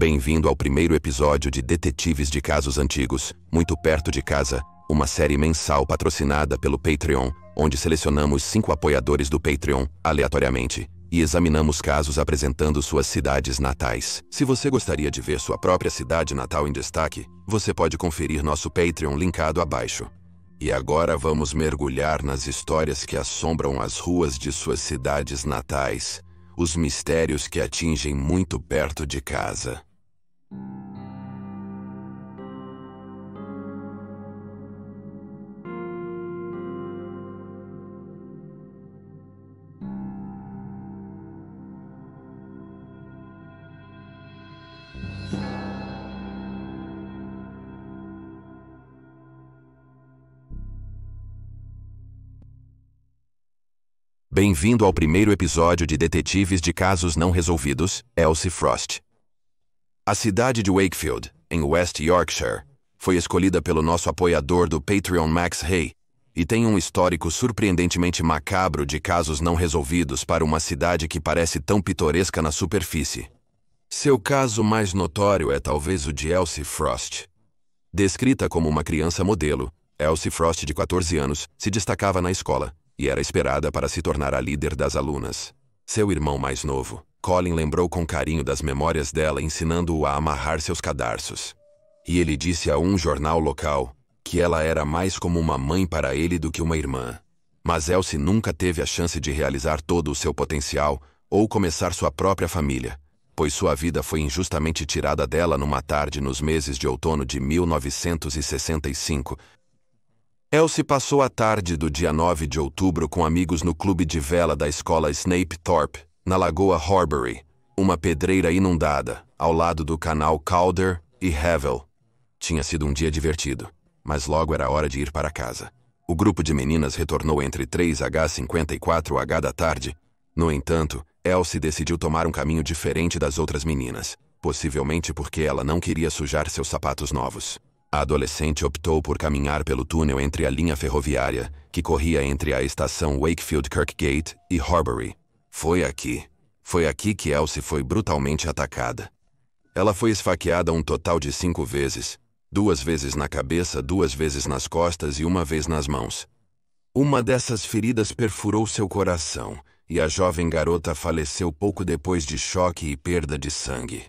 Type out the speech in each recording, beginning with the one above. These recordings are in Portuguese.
Bem-vindo ao primeiro episódio de Detetives de Casos Antigos, Muito Perto de Casa, uma série mensal patrocinada pelo Patreon, onde selecionamos 5 apoiadores do Patreon, aleatoriamente, e examinamos casos apresentando suas cidades natais. Se você gostaria de ver sua própria cidade natal em destaque, você pode conferir nosso Patreon linkado abaixo. E agora vamos mergulhar nas histórias que assombram as ruas de suas cidades natais. Os mistérios que atingem muito perto de casa. Bem-vindo ao primeiro episódio de Detetives de Casos Não Resolvidos, Elsie Frost. A cidade de Wakefield, em West Yorkshire, foi escolhida pelo nosso apoiador do Patreon Max Hay, e tem um histórico surpreendentemente macabro de casos não resolvidos para uma cidade que parece tão pitoresca na superfície. Seu caso mais notório é talvez o de Elsie Frost. Descrita como uma criança modelo, Elsie Frost, de 14 anos, se destacava na escola, e era esperada para se tornar a líder das alunas. Seu irmão mais novo, Colin, lembrou com carinho das memórias dela ensinando-o a amarrar seus cadarços. E ele disse a um jornal local que ela era mais como uma mãe para ele do que uma irmã. Mas Elsie nunca teve a chance de realizar todo o seu potencial ou começar sua própria família, pois sua vida foi injustamente tirada dela numa tarde nos meses de outono de 1965. Elsie passou a tarde do dia 9 de outubro com amigos no clube de vela da escola Snape Thorpe, na Lagoa Horbury, uma pedreira inundada, ao lado do canal Calder e Havel. Tinha sido um dia divertido, mas logo era hora de ir para casa. O grupo de meninas retornou entre 3h50 e 4h da tarde. No entanto, Elsie decidiu tomar um caminho diferente das outras meninas, possivelmente porque ela não queria sujar seus sapatos novos. A adolescente optou por caminhar pelo túnel entre a linha ferroviária, que corria entre a estação Wakefield Kirkgate e Horbury. Foi aqui que Elsie foi brutalmente atacada. Ela foi esfaqueada um total de 5 vezes, 2 vezes na cabeça, 2 vezes nas costas e 1 vez nas mãos. Uma dessas feridas perfurou seu coração, e a jovem garota faleceu pouco depois de choque e perda de sangue.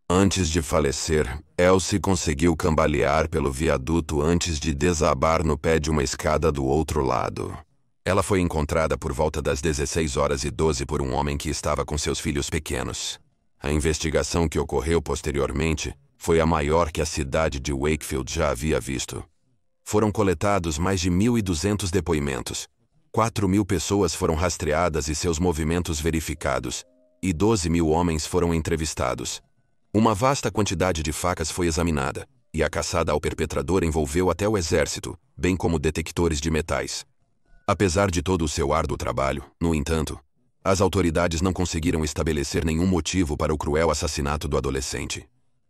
Antes de falecer, Elsie conseguiu cambalear pelo viaduto antes de desabar no pé de uma escada do outro lado. Ela foi encontrada por volta das 16h12 por um homem que estava com seus filhos pequenos. A investigação que ocorreu posteriormente foi a maior que a cidade de Wakefield já havia visto. Foram coletados mais de 1.200 depoimentos. 4.000 pessoas foram rastreadas e seus movimentos verificados, e 12.000 homens foram entrevistados. Uma vasta quantidade de facas foi examinada, e a caçada ao perpetrador envolveu até o exército, bem como detectores de metais. Apesar de todo o seu árduo trabalho, no entanto, as autoridades não conseguiram estabelecer nenhum motivo para o cruel assassinato do adolescente.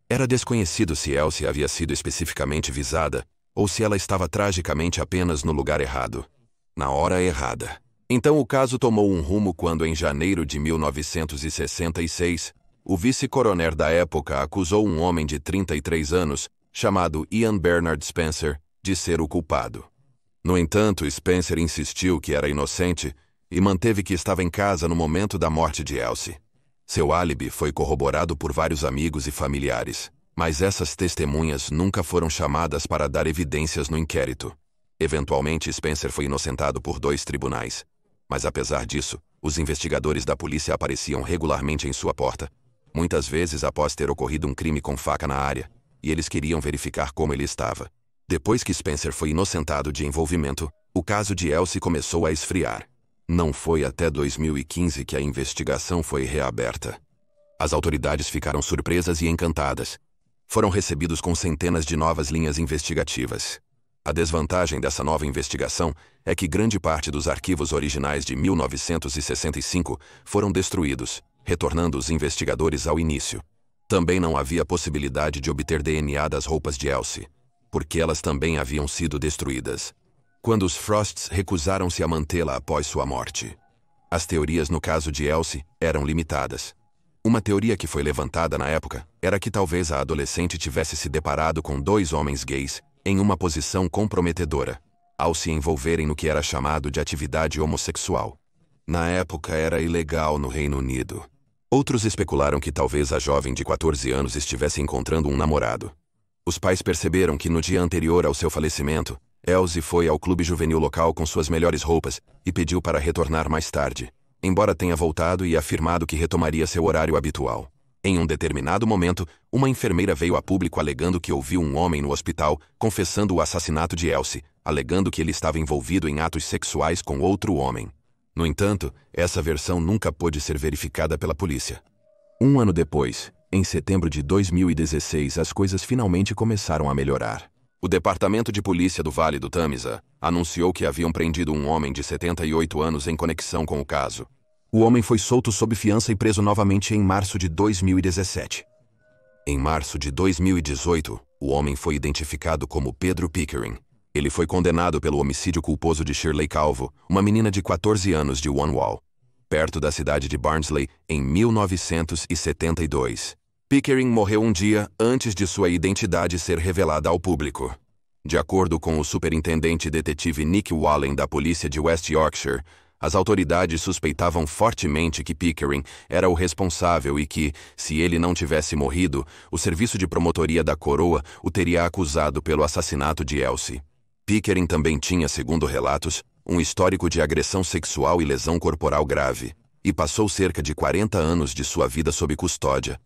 Era desconhecido se Elsie havia sido especificamente visada, ou se ela estava tragicamente apenas no lugar errado, na hora errada. Então o caso tomou um rumo quando, em janeiro de 1966, o vice-coroner da época acusou um homem de 33 anos, chamado Ian Bernard Spencer, de ser o culpado. No entanto, Spencer insistiu que era inocente e manteve que estava em casa no momento da morte de Elsie. Seu álibi foi corroborado por vários amigos e familiares, mas essas testemunhas nunca foram chamadas para dar evidências no inquérito. Eventualmente, Spencer foi inocentado por 2 tribunais, mas apesar disso, os investigadores da polícia apareciam regularmente em sua porta, muitas vezes após ter ocorrido um crime com faca na área, e eles queriam verificar como ele estava. Depois que Spencer foi inocentado de envolvimento, o caso de Elsie começou a esfriar. Não foi até 2015 que a investigação foi reaberta. As autoridades ficaram surpresas e encantadas. Foram recebidos com centenas de novas linhas investigativas. A desvantagem dessa nova investigação é que grande parte dos arquivos originais de 1965 foram destruídos, retornando os investigadores ao início. Também não havia possibilidade de obter DNA das roupas de Elsie, porque elas também haviam sido destruídas, quando os Frosts recusaram-se a mantê-la após sua morte. As teorias no caso de Elsie eram limitadas. Uma teoria que foi levantada na época era que talvez a adolescente tivesse se deparado com dois homens gays em uma posição comprometedora, ao se envolverem no que era chamado de atividade homossexual. Na época era ilegal no Reino Unido. Outros especularam que talvez a jovem de 14 anos estivesse encontrando um namorado. Os pais perceberam que no dia anterior ao seu falecimento, Elsie foi ao clube juvenil local com suas melhores roupas e pediu para retornar mais tarde, embora tenha voltado e afirmado que retomaria seu horário habitual. Em um determinado momento, uma enfermeira veio a público alegando que ouviu um homem no hospital confessando o assassinato de Elsie, alegando que ele estava envolvido em atos sexuais com outro homem. No entanto, essa versão nunca pôde ser verificada pela polícia. Um ano depois, em setembro de 2016, as coisas finalmente começaram a melhorar. O Departamento de Polícia do Vale do Tamisa anunciou que haviam prendido um homem de 78 anos em conexão com o caso. O homem foi solto sob fiança e preso novamente em março de 2017. Em março de 2018, o homem foi identificado como Pedro Pickering. Ele foi condenado pelo homicídio culposo de Shirley Calvo, uma menina de 14 anos de Wanwall, perto da cidade de Barnsley, em 1972. Pickering morreu um dia antes de sua identidade ser revelada ao público. De acordo com o superintendente detetive Nick Wallen da polícia de West Yorkshire, as autoridades suspeitavam fortemente que Pickering era o responsável e que, se ele não tivesse morrido, o serviço de promotoria da coroa o teria acusado pelo assassinato de Elsie. Pickering também tinha, segundo relatos, um histórico de agressão sexual e lesão corporal grave, e passou cerca de 40 anos de sua vida sob custódia.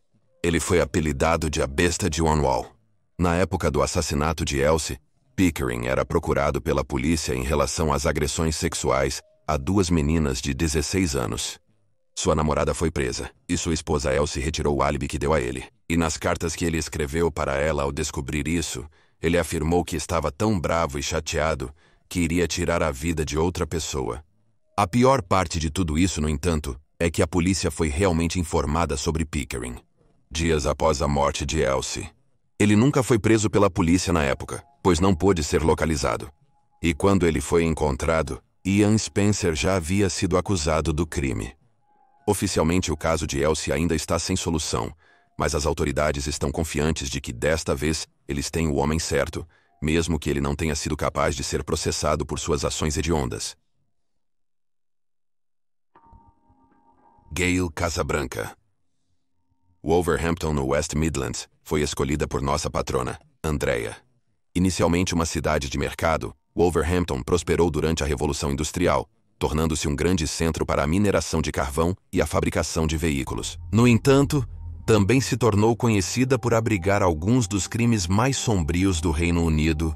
Ele foi apelidado de a Besta de Wanwall. Na época do assassinato de Elsie, Pickering era procurado pela polícia em relação às agressões sexuais a duas meninas de 16 anos. Sua namorada foi presa, e sua esposa Elsie retirou o álibi que deu a ele. E nas cartas que ele escreveu para ela ao descobrir isso, ele afirmou que estava tão bravo e chateado que iria tirar a vida de outra pessoa. A pior parte de tudo isso, no entanto, é que a polícia foi realmente informada sobre Pickering dias após a morte de Elsie. Ele nunca foi preso pela polícia na época, pois não pôde ser localizado. E quando ele foi encontrado, Ian Spencer já havia sido acusado do crime. Oficialmente, o caso de Elsie ainda está sem solução, mas as autoridades estão confiantes de que, desta vez, eles têm o homem certo, mesmo que ele não tenha sido capaz de ser processado por suas ações hediondas. Gail Casabranca. Wolverhampton, no West Midlands, foi escolhida por nossa patrona, Andrea. Inicialmente uma cidade de mercado, Wolverhampton prosperou durante a Revolução Industrial, tornando-se um grande centro para a mineração de carvão e a fabricação de veículos. No entanto, também se tornou conhecida por abrigar alguns dos crimes mais sombrios do Reino Unido.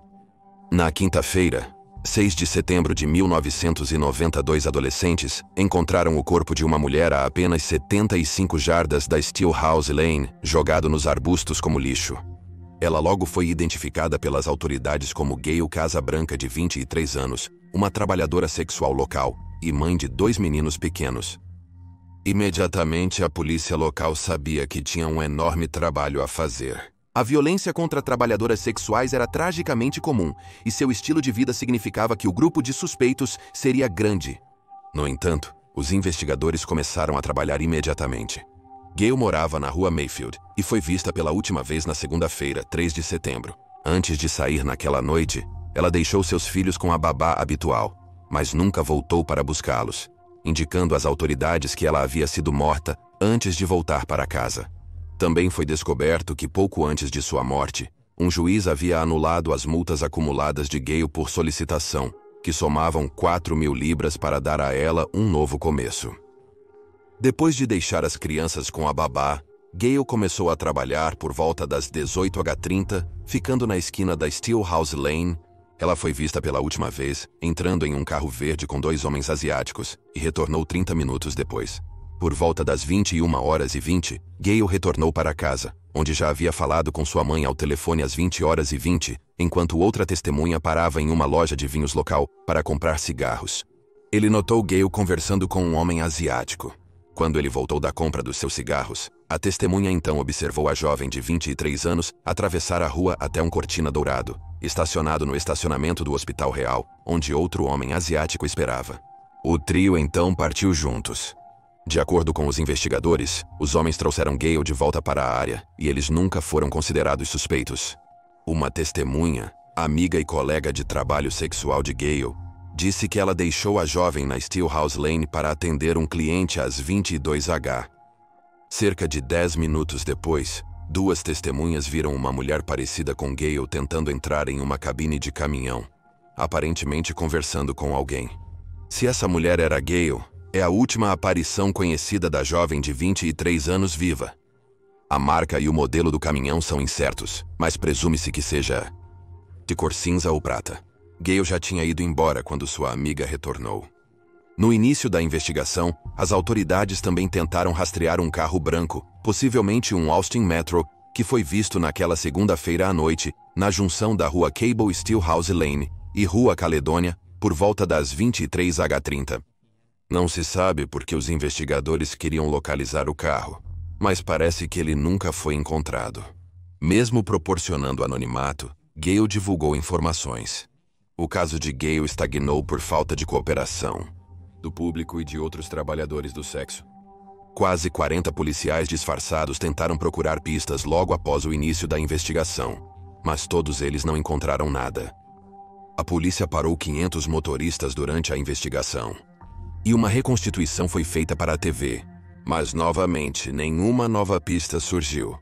Na quinta-feira, 6 de setembro de 1992, adolescentes encontraram o corpo de uma mulher a apenas 75 jardas da Steelhouse Lane, jogado nos arbustos como lixo. Ela logo foi identificada pelas autoridades como Gail Casabranca, de 23 anos, uma trabalhadora sexual local e mãe de 2 meninos pequenos. Imediatamente, a polícia local sabia que tinha um enorme trabalho a fazer. A violência contra trabalhadoras sexuais era tragicamente comum, e seu estilo de vida significava que o grupo de suspeitos seria grande. No entanto, os investigadores começaram a trabalhar imediatamente. Gail morava na rua Mayfield e foi vista pela última vez na segunda-feira, 3 de setembro. Antes de sair naquela noite, ela deixou seus filhos com a babá habitual, mas nunca voltou para buscá-los, indicando às autoridades que ela havia sido morta antes de voltar para casa. Também foi descoberto que pouco antes de sua morte, um juiz havia anulado as multas acumuladas de Gail por solicitação, que somavam 4.000 libras para dar a ela um novo começo. Depois de deixar as crianças com a babá, Gail começou a trabalhar por volta das 18h30, ficando na esquina da Steelhouse Lane. Ela foi vista pela última vez, entrando em um carro verde com 2 homens asiáticos, e retornou 30 minutos depois. Por volta das 21h20, Gail retornou para casa, onde já havia falado com sua mãe ao telefone às 20h20, enquanto outra testemunha parava em uma loja de vinhos local para comprar cigarros. Ele notou Gail conversando com um homem asiático. Quando ele voltou da compra dos seus cigarros, a testemunha então observou a jovem de 23 anos atravessar a rua até um Cortina dourado, estacionado no estacionamento do Hospital Real, onde outro homem asiático esperava. O trio então partiu juntos. De acordo com os investigadores, os homens trouxeram Gale de volta para a área e eles nunca foram considerados suspeitos. Uma testemunha, amiga e colega de trabalho sexual de Gale, disse que ela deixou a jovem na Steelhouse Lane para atender um cliente às 22h. Cerca de 10 minutos depois, 2 testemunhas viram uma mulher parecida com Gale tentando entrar em uma cabine de caminhão, aparentemente conversando com alguém. Se essa mulher era Gale, é a última aparição conhecida da jovem de 23 anos viva. A marca e o modelo do caminhão são incertos, mas presume-se que seja de cor cinza ou prata. Gale já tinha ido embora quando sua amiga retornou. No início da investigação, as autoridades também tentaram rastrear um carro branco, possivelmente um Austin Metro, que foi visto naquela segunda-feira à noite, na junção da rua Cable Steelhouse Lane e rua Caledônia, por volta das 23h30. Não se sabe porque os investigadores queriam localizar o carro, mas parece que ele nunca foi encontrado. Mesmo proporcionando anonimato, Gale divulgou informações. O caso de Gale estagnou por falta de cooperação do público e de outros trabalhadores do sexo. Quase 40 policiais disfarçados tentaram procurar pistas logo após o início da investigação, mas todos eles não encontraram nada. A polícia parou 500 motoristas durante a investigação. E uma reconstituição foi feita para a TV, mas novamente nenhuma nova pista surgiu.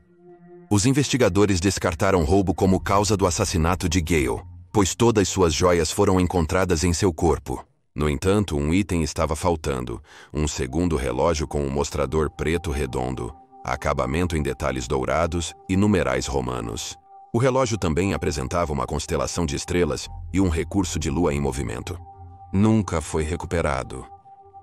Os investigadores descartaram roubo como causa do assassinato de Gale, pois todas suas joias foram encontradas em seu corpo. No entanto, um item estava faltando, um segundo relógio com um mostrador preto redondo, acabamento em detalhes dourados e numerais romanos. O relógio também apresentava uma constelação de estrelas e um recurso de lua em movimento. Nunca foi recuperado.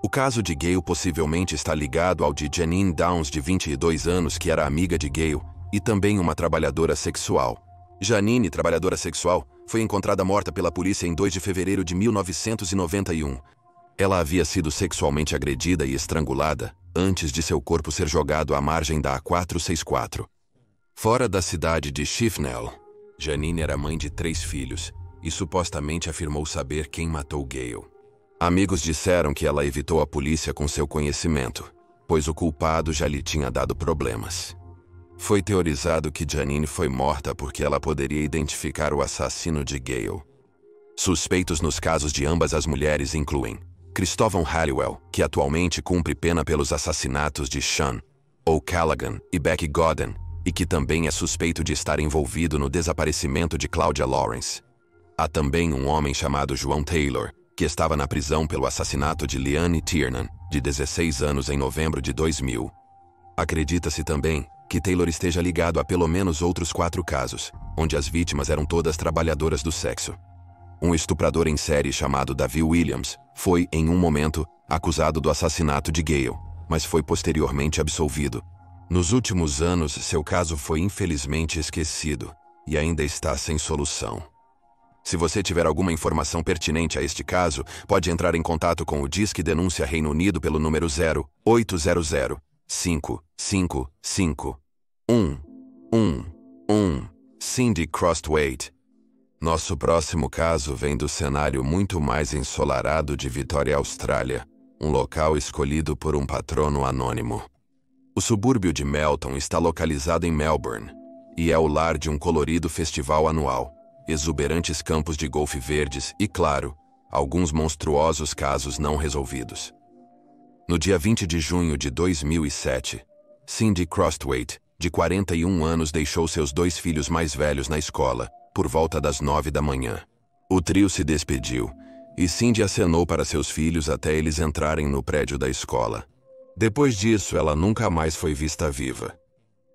O caso de Gale possivelmente está ligado ao de Janine Downs, de 22 anos, que era amiga de Gale, e também uma trabalhadora sexual. Janine, trabalhadora sexual, foi encontrada morta pela polícia em 2 de fevereiro de 1991. Ela havia sido sexualmente agredida e estrangulada antes de seu corpo ser jogado à margem da A464. Fora da cidade de Chifnell, Janine era mãe de 3 filhos e supostamente afirmou saber quem matou Gale. Amigos disseram que ela evitou a polícia com seu conhecimento, pois o culpado já lhe tinha dado problemas. Foi teorizado que Janine foi morta porque ela poderia identificar o assassino de Gale. Suspeitos nos casos de ambas as mulheres incluem Christovan Halliwell, que atualmente cumpre pena pelos assassinatos de Sean O'Callaghan e Becky Godden, e que também é suspeito de estar envolvido no desaparecimento de Claudia Lawrence. Há também um homem chamado João Taylor, que estava na prisão pelo assassinato de Leanne Tiernan, de 16 anos, em novembro de 2000. Acredita-se também que Taylor esteja ligado a pelo menos outros 4 casos, onde as vítimas eram todas trabalhadoras do sexo. Um estuprador em série chamado Davy Williams foi, em um momento, acusado do assassinato de Gale, mas foi posteriormente absolvido. Nos últimos anos, seu caso foi infelizmente esquecido e ainda está sem solução. Se você tiver alguma informação pertinente a este caso, pode entrar em contato com o Disque Denúncia Reino Unido pelo número 0800 555 111. Cindy Crosthwaite. Nosso próximo caso vem do cenário muito mais ensolarado de Vitória, Austrália, um local escolhido por um patrono anônimo. O subúrbio de Melton está localizado em Melbourne e é o lar de um colorido festival anual, exuberantes campos de golfe verdes e, claro, alguns monstruosos casos não resolvidos. No dia 20 de junho de 2007, Cindy Crosthwaite, de 41 anos, deixou seus 2 filhos mais velhos na escola, por volta das 9 da manhã. O trio se despediu e Cindy acenou para seus filhos até eles entrarem no prédio da escola. Depois disso, ela nunca mais foi vista viva.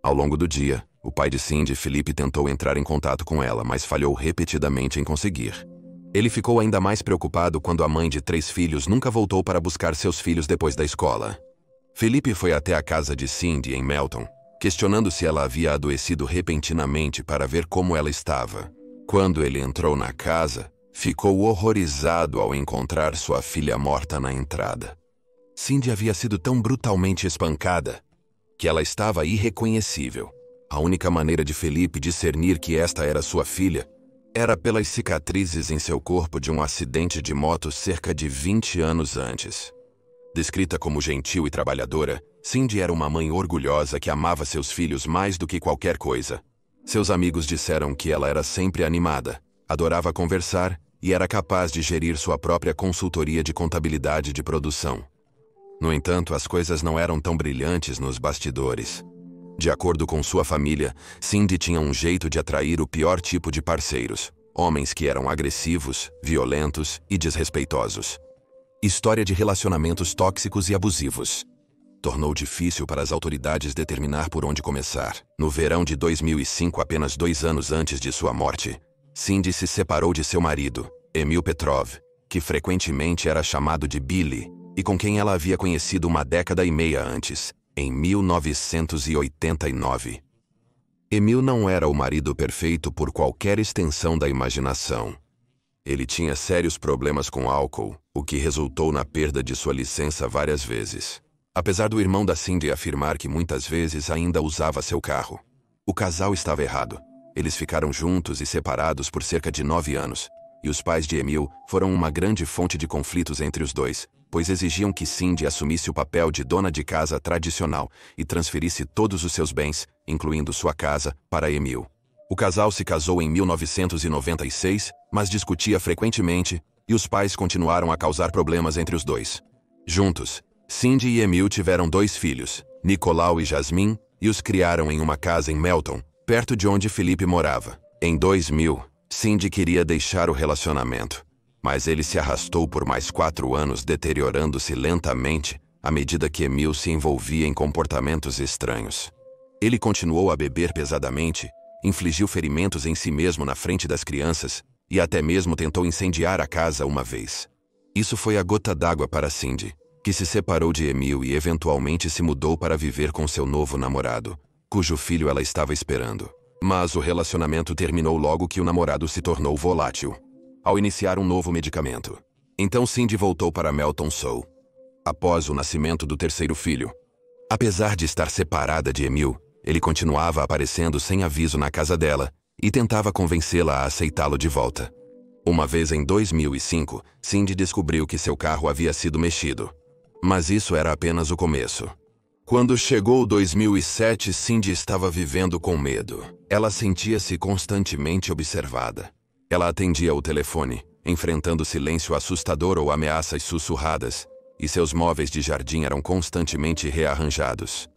Ao longo do dia, o pai de Cindy, Felipe, tentou entrar em contato com ela, mas falhou repetidamente em conseguir. Ele ficou ainda mais preocupado quando a mãe de 3 filhos nunca voltou para buscar seus filhos depois da escola. Felipe foi até a casa de Cindy, em Melton, questionando se ela havia adoecido repentinamente para ver como ela estava. Quando ele entrou na casa, ficou horrorizado ao encontrar sua filha morta na entrada. Cindy havia sido tão brutalmente espancada que ela estava irreconhecível. A única maneira de Felipe discernir que esta era sua filha era pelas cicatrizes em seu corpo de um acidente de moto cerca de 20 anos antes. Descrita como gentil e trabalhadora, Cindy era uma mãe orgulhosa que amava seus filhos mais do que qualquer coisa. Seus amigos disseram que ela era sempre animada, adorava conversar e era capaz de gerir sua própria consultoria de contabilidade de produção. No entanto, as coisas não eram tão brilhantes nos bastidores. De acordo com sua família, Cindy tinha um jeito de atrair o pior tipo de parceiros, homens que eram agressivos, violentos e desrespeitosos. História de relacionamentos tóxicos e abusivos. Tornou difícil para as autoridades determinar por onde começar. No verão de 2005, apenas 2 anos antes de sua morte, Cindy se separou de seu marido, Emil Petrov, que frequentemente era chamado de Billy, e com quem ela havia conhecido 1 década e meia antes, em 1989. Emil não era o marido perfeito por qualquer extensão da imaginação. Ele tinha sérios problemas com álcool, o que resultou na perda de sua licença várias vezes. Apesar do irmão da Cindy afirmar que muitas vezes ainda usava seu carro. O casal estava errado. Eles ficaram juntos e separados por cerca de 9 anos, e os pais de Emil foram uma grande fonte de conflitos entre os dois, pois exigiam que Cindy assumisse o papel de dona de casa tradicional e transferisse todos os seus bens, incluindo sua casa, para Emil. O casal se casou em 1996, mas discutia frequentemente, e os pais continuaram a causar problemas entre os dois. Juntos, Cindy e Emil tiveram 2 filhos, Nicolau e Jasmine, e os criaram em uma casa em Melton, perto de onde Felipe morava. Em 2000, Cindy queria deixar o relacionamento, mas ele se arrastou por mais 4 anos, deteriorando-se lentamente à medida que Emil se envolvia em comportamentos estranhos. Ele continuou a beber pesadamente, infligiu ferimentos em si mesmo na frente das crianças e até mesmo tentou incendiar a casa uma vez. Isso foi a gota d'água para Cindy, que se separou de Emil e eventualmente se mudou para viver com seu novo namorado, cujo filho ela estava esperando. Mas o relacionamento terminou logo que o namorado se tornou volátil, ao iniciar um novo medicamento. Então Cindy voltou para Melton Sul, após o nascimento do 3º filho. Apesar de estar separada de Emil, ele continuava aparecendo sem aviso na casa dela e tentava convencê-la a aceitá-lo de volta. Uma vez em 2005, Cindy descobriu que seu carro havia sido mexido. Mas isso era apenas o começo. Quando chegou 2007, Cindy estava vivendo com medo. Ela sentia-se constantemente observada. Ela atendia o telefone, enfrentando silêncio assustador ou ameaças sussurradas, e seus móveis de jardim eram constantemente rearranjados.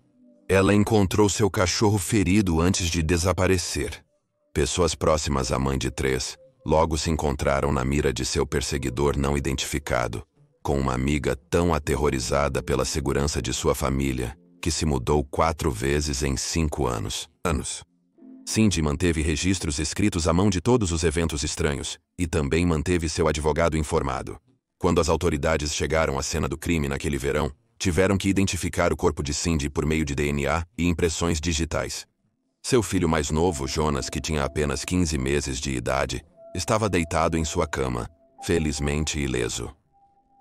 Ela encontrou seu cachorro ferido antes de desaparecer. Pessoas próximas à mãe de 3 logo se encontraram na mira de seu perseguidor não identificado, com uma amiga tão aterrorizada pela segurança de sua família, que se mudou 4 vezes em 5 anos. Cindy manteve registros escritos à mão de todos os eventos estranhos, e também manteve seu advogado informado. Quando as autoridades chegaram à cena do crime naquele verão, tiveram que identificar o corpo de Cindy por meio de DNA e impressões digitais. Seu filho mais novo, Jonas, que tinha apenas 15 meses de idade, estava deitado em sua cama, felizmente ileso.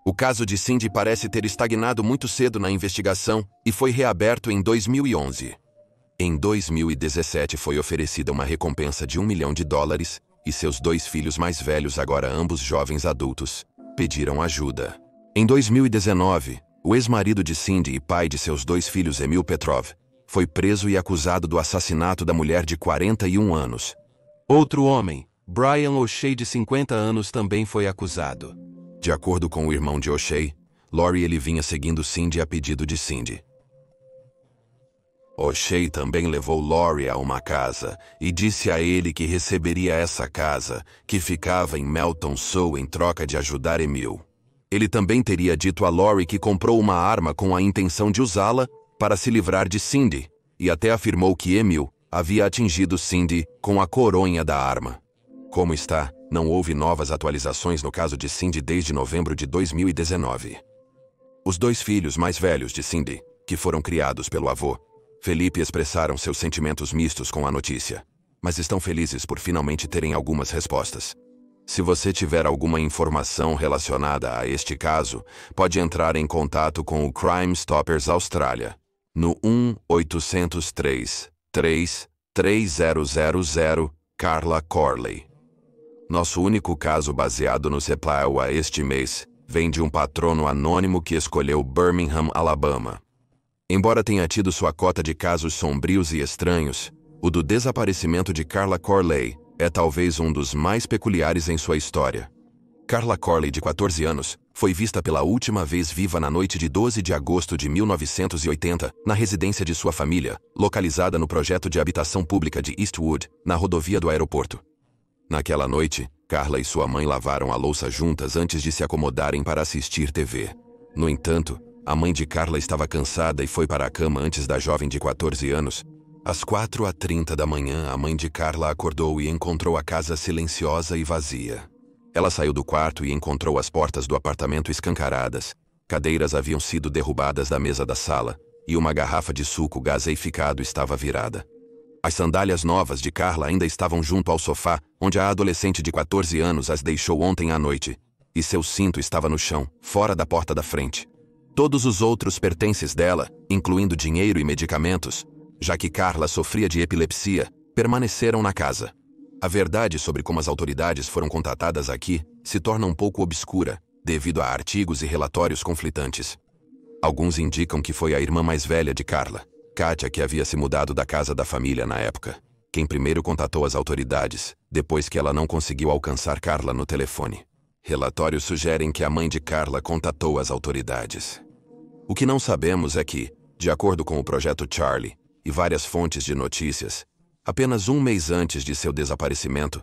O caso de Cindy parece ter estagnado muito cedo na investigação e foi reaberto em 2011. Em 2017 foi oferecida uma recompensa de $1 milhão e seus 2 filhos mais velhos, agora ambos jovens adultos, pediram ajuda. Em 2019, o ex-marido de Cindy e pai de seus 2 filhos, Emil Petrov, foi preso e acusado do assassinato da mulher de 41 anos. Outro homem, Brian O'Shea, de 50 anos, também foi acusado. De acordo com o irmão de O'Shea, Lori, ele vinha seguindo Cindy a pedido de Cindy. O'Shea também levou Lori a uma casa e disse a ele que receberia essa casa, que ficava em Melton Sul, em troca de ajudar Emil. Ele também teria dito a Lori que comprou uma arma com a intenção de usá-la para se livrar de Cindy, e até afirmou que Emil havia atingido Cindy com a coronha da arma. Como está, não houve novas atualizações no caso de Cindy desde novembro de 2019. Os 2 filhos mais velhos de Cindy, que foram criados pelo avô, Felipe, expressaram seus sentimentos mistos com a notícia, mas estão felizes por finalmente terem algumas respostas. Se você tiver alguma informação relacionada a este caso, pode entrar em contato com o Crime Stoppers Austrália, no 1-800-3-3-3000, Carla Corley. Nosso único caso baseado no CEPLAUA este mês vem de um patrono anônimo que escolheu Birmingham, Alabama. Embora tenha tido sua cota de casos sombrios e estranhos, o do desaparecimento de Carla Corley é talvez um dos mais peculiares em sua história. Carla Corley, de 14 anos, foi vista pela última vez viva na noite de 12 de agosto de 1980, na residência de sua família, localizada no projeto de habitação pública de Eastwood, na rodovia do aeroporto. Naquela noite, Carla e sua mãe lavaram a louça juntas antes de se acomodarem para assistir TV. No entanto, a mãe de Carla estava cansada e foi para a cama antes da jovem de 14 anos. Às 4h30 da manhã, a mãe de Carla acordou e encontrou a casa silenciosa e vazia. Ela saiu do quarto e encontrou as portas do apartamento escancaradas. Cadeiras haviam sido derrubadas da mesa da sala e uma garrafa de suco gaseificado estava virada. As sandálias novas de Carla ainda estavam junto ao sofá, onde a adolescente de 14 anos as deixou ontem à noite, e seu cinto estava no chão, fora da porta da frente. Todos os outros pertences dela, incluindo dinheiro e medicamentos, já que Carla sofria de epilepsia, permaneceram na casa. A verdade sobre como as autoridades foram contatadas aqui se torna um pouco obscura, devido a artigos e relatórios conflitantes. Alguns indicam que foi a irmã mais velha de Carla, Katia, que havia se mudado da casa da família na época, quem primeiro contatou as autoridades, depois que ela não conseguiu alcançar Carla no telefone. Relatórios sugerem que a mãe de Carla contatou as autoridades. O que não sabemos é que, de acordo com o Projeto Charlie e várias fontes de notícias, apenas um mês antes de seu desaparecimento,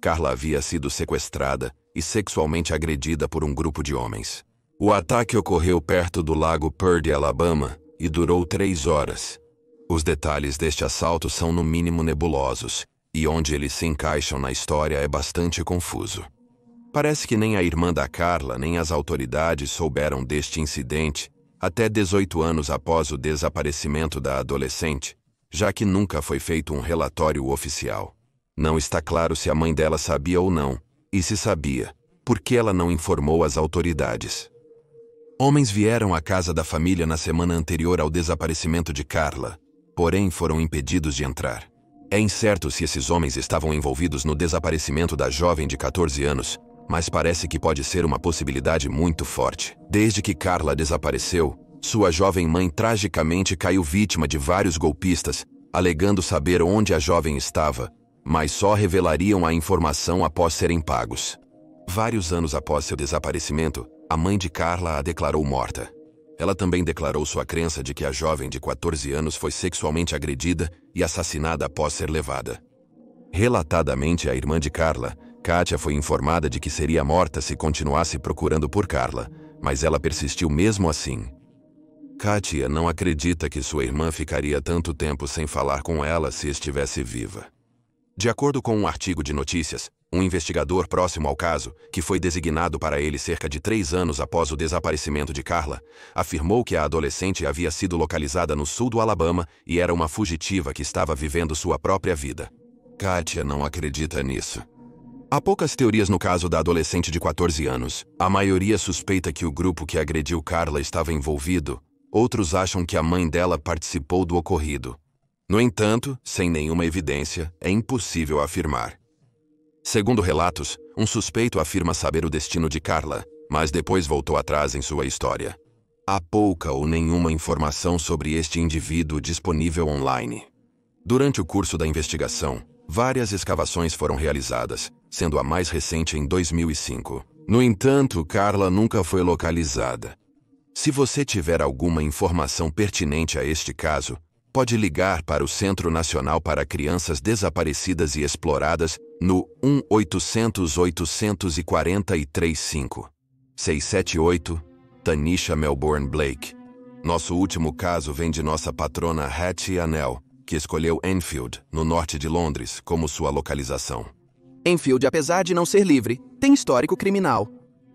Carla havia sido sequestrada e sexualmente agredida por um grupo de homens. O ataque ocorreu perto do lago Purdy, Alabama, e durou 3 horas. Os detalhes deste assalto são no mínimo nebulosos, e onde eles se encaixam na história é bastante confuso. Parece que nem a irmã da Carla nem as autoridades souberam deste incidente até 18 anos após o desaparecimento da adolescente, já que nunca foi feito um relatório oficial. Não está claro se a mãe dela sabia ou não, e se sabia, por que ela não informou as autoridades. Homens vieram à casa da família na semana anterior ao desaparecimento de Carla, porém foram impedidos de entrar. É incerto se esses homens estavam envolvidos no desaparecimento da jovem de 14 anos, mas parece que pode ser uma possibilidade muito forte. Desde que Carla desapareceu, sua jovem mãe tragicamente caiu vítima de vários golpistas, alegando saber onde a jovem estava, mas só revelariam a informação após serem pagos. Vários anos após seu desaparecimento, a mãe de Carla a declarou morta. Ela também declarou sua crença de que a jovem de 14 anos foi sexualmente agredida e assassinada após ser levada. Relatadamente, a irmã de Carla, Katia, foi informada de que seria morta se continuasse procurando por Carla, mas ela persistiu mesmo assim. Katia não acredita que sua irmã ficaria tanto tempo sem falar com ela se estivesse viva. De acordo com um artigo de notícias, um investigador próximo ao caso, que foi designado para ele cerca de 3 anos após o desaparecimento de Carla, afirmou que a adolescente havia sido localizada no sul do Alabama e era uma fugitiva que estava vivendo sua própria vida. Katia não acredita nisso. Há poucas teorias no caso da adolescente de 14 anos. A maioria suspeita que o grupo que agrediu Carla estava envolvido. Outros acham que a mãe dela participou do ocorrido. No entanto, sem nenhuma evidência, é impossível afirmar. Segundo relatos, um suspeito afirma saber o destino de Carla, mas depois voltou atrás em sua história. Há pouca ou nenhuma informação sobre este indivíduo disponível online. Durante o curso da investigação, várias escavações foram realizadas, sendo a mais recente em 2005. No entanto, Carla nunca foi localizada. Se você tiver alguma informação pertinente a este caso, pode ligar para o Centro Nacional para Crianças Desaparecidas e Exploradas no 1-800-843-5. 678, Tanisha Melbourne Blake. Nosso último caso vem de nossa patrona Hattie Anel, que escolheu Enfield, no norte de Londres, como sua localização. Enfield, apesar de não ser livre, tem histórico criminal.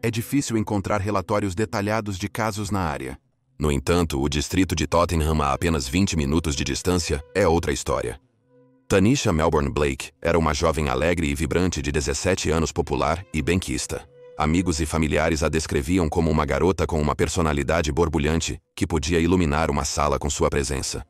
É difícil encontrar relatórios detalhados de casos na área. No entanto, o distrito de Tottenham, a apenas 20 minutos de distância, é outra história. Tanisha Melbourne Blake era uma jovem alegre e vibrante de 17 anos, popular e benquista. Amigos e familiares a descreviam como uma garota com uma personalidade borbulhante que podia iluminar uma sala com sua presença.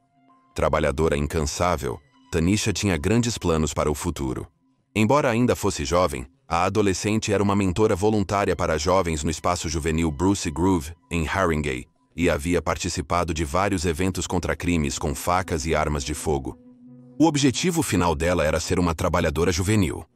Trabalhadora incansável, Tanisha tinha grandes planos para o futuro. Embora ainda fosse jovem, A adolescente era uma mentora voluntária para jovens no espaço juvenil Bruce Grove, em Haringey, e havia participado de vários eventos contra crimes com facas e armas de fogo. O objetivo final dela era ser uma trabalhadora juvenil.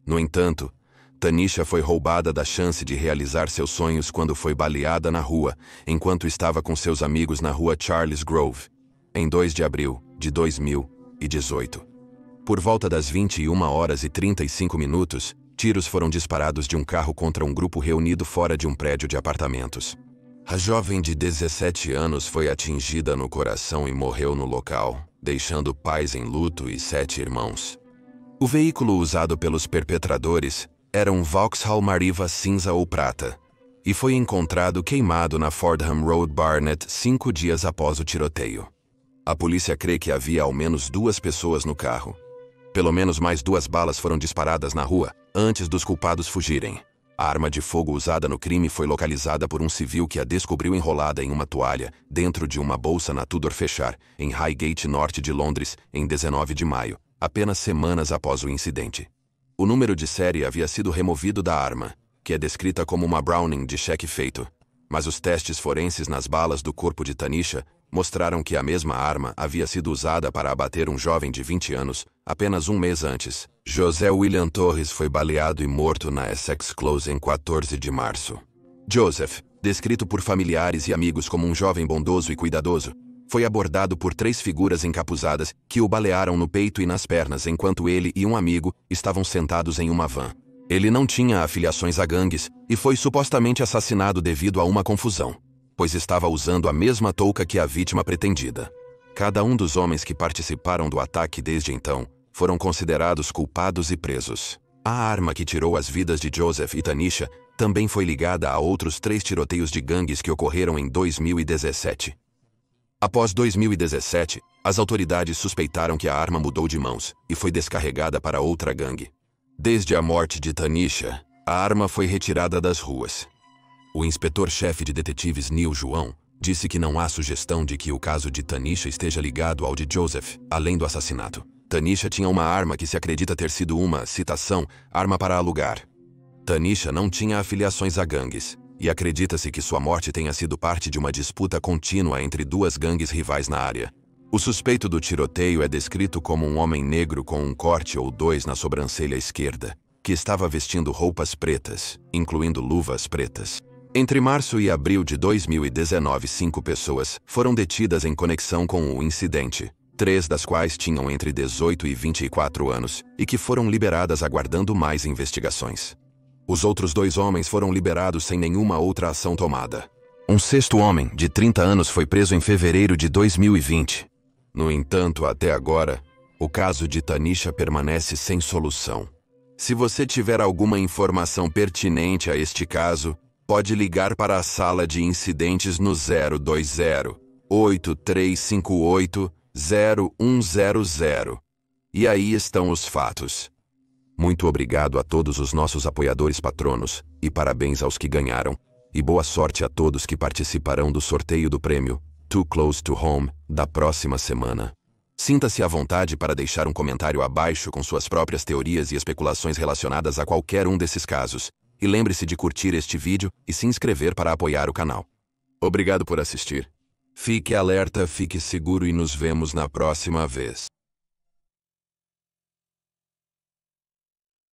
No entanto, Tanisha foi roubada da chance de realizar seus sonhos quando foi baleada na rua, enquanto estava com seus amigos na rua Charles Grove, em 2 de abril de 2018. Por volta das 21h35, tiros foram disparados de um carro contra um grupo reunido fora de um prédio de apartamentos. A jovem de 17 anos foi atingida no coração e morreu no local, deixando pais em luto e 7 irmãos. O veículo usado pelos perpetradores era um Vauxhall Mariva cinza ou prata, e foi encontrado queimado na Fordham Road, Barnet 5 dias após o tiroteio. A polícia crê que havia ao menos 2 pessoas no carro. Pelo menos mais 2 balas foram disparadas na rua, antes dos culpados fugirem. A arma de fogo usada no crime foi localizada por um civil que a descobriu enrolada em uma toalha, dentro de uma bolsa na Tudor Fechar, em Highgate Norte de Londres, em 19 de maio, apenas semanas após o incidente. O número de série havia sido removido da arma, que é descrita como uma Browning de cheque feito, mas os testes forenses nas balas do corpo de Tanisha mostraram que a mesma arma havia sido usada para abater um jovem de 20 anos, apenas um mês antes. José William Torres foi baleado e morto na Essex Close em 14 de março. Joseph, descrito por familiares e amigos como um jovem bondoso e cuidadoso, foi abordado por 3 figuras encapuzadas que o balearam no peito e nas pernas enquanto ele e um amigo estavam sentados em uma van. Ele não tinha afiliações a gangues e foi supostamente assassinado devido a uma confusão, pois estava usando a mesma touca que a vítima pretendida. Cada um dos homens que participaram do ataque desde então foram considerados culpados e presos. A arma que tirou as vidas de Joseph e Tanisha também foi ligada a outros 3 tiroteios de gangues que ocorreram em 2017. Após 2017, as autoridades suspeitaram que a arma mudou de mãos e foi descarregada para outra gangue. Desde a morte de Tanisha, a arma foi retirada das ruas. O inspetor-chefe de detetives Neil João disse que não há sugestão de que o caso de Tanisha esteja ligado ao de Joseph, além do assassinato. Tanisha tinha uma arma que se acredita ter sido uma, citação, arma para alugar. Tanisha não tinha afiliações a gangues, e acredita-se que sua morte tenha sido parte de uma disputa contínua entre 2 gangues rivais na área. O suspeito do tiroteio é descrito como um homem negro com um corte ou 2 na sobrancelha esquerda, que estava vestindo roupas pretas, incluindo luvas pretas. Entre março e abril de 2019, 5 pessoas foram detidas em conexão com o incidente, 3 das quais tinham entre 18 e 24 anos, e que foram liberadas aguardando mais investigações. Os outros 2 homens foram liberados sem nenhuma outra ação tomada. Um 6º homem, de 30 anos, foi preso em fevereiro de 2020. No entanto, até agora, o caso de Tanisha permanece sem solução. Se você tiver alguma informação pertinente a este caso, pode ligar para a sala de incidentes no 020-8358-0100. E aí estão os fatos. Muito obrigado a todos os nossos apoiadores patronos, e parabéns aos que ganharam, e boa sorte a todos que participarão do sorteio do prêmio Too Close to Home da próxima semana. Sinta-se à vontade para deixar um comentário abaixo com suas próprias teorias e especulações relacionadas a qualquer um desses casos, e lembre-se de curtir este vídeo e se inscrever para apoiar o canal. Obrigado por assistir. Fique alerta, fique seguro e nos vemos na próxima vez.